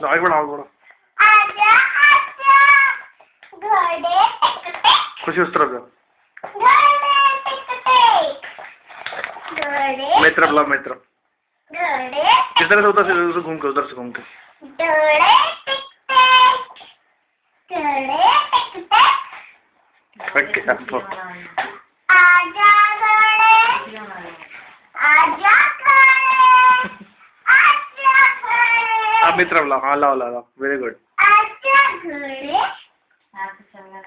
तो आगे बढ़ाओ थोड़ा। आजा आजा घोड़े टिक टिक। खुशी उस तरफ जाओ। घोड़े टिक टिक। घोड़े मेरी तरफ लाओ, मेरी तरफ। घोड़े इस तरह से उधर से घूम के, उधर से घूम के। घोड़े टिक टिक। घोड़े टिक टिक। आजा घोड़े आजा घोड़े आजा घोड़े। आप मेरी तरफ लाओ, हाँ लाओ लाओ लाओ, वेरी गुड। आजा घोड़े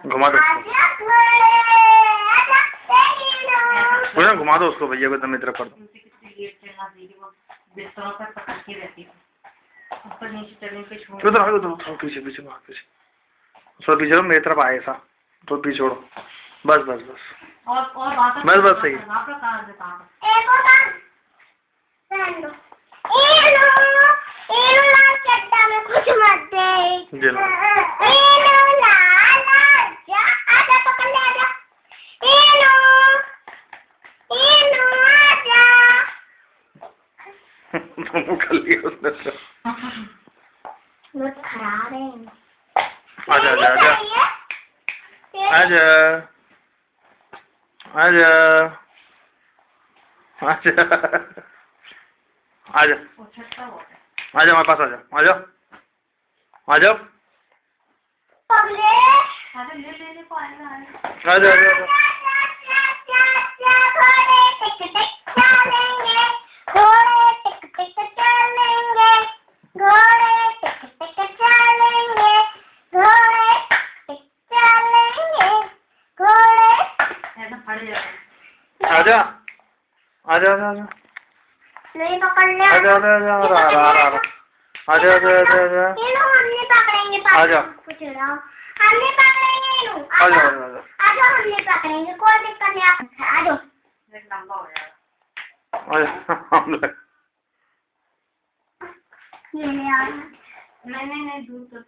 घुमा दो उसको, आजा घोड़े आजा तेरी थोड़ा घुमा दो उसको भैया को, एकदम मेरी तरफ कर दो। उधर आगे, उधर पीछे पीछे पीछे, थोड़ा पीछे मेरी तरफ आए ऐसा, तो पीछे छोड़ो, बस बस बस, और बस सही है। एक और काम रहने दो। एनो लाल चड्डा में कुछ मत दे। जी लो। एनो लाल आजा आजा पकड़ ले आजा। एनो आजा। तुम कर लिया उसने तो। बहुत खराब है। आजा आजा आजा आजा आजा आजा आजा आजा, हमारे पास आजा, आजा आजा पगले आजा आजा आजा। घोड़े टिक टिक चलेंगे। घोड़े टिक टिक चलेंगे। घोड़े टिक टिक चलेंगे। घोड़े टिक चलेंगे। घोड़े आजा आजा आजा आजा नहीं पकड़ ले। आजा आजा आजा आजा आजा आजा आजा आजा आजा ये लो हमने पकड़ेंगे। आजा। कुछ रहा हमने पकड़ेंगे। ये लो आजा आजा आजा आजा हमने पकड़ेंगे। कोई दिक्कत नहीं। आप आ जाओ। आजा। ये ले आया। नहीं दूर तो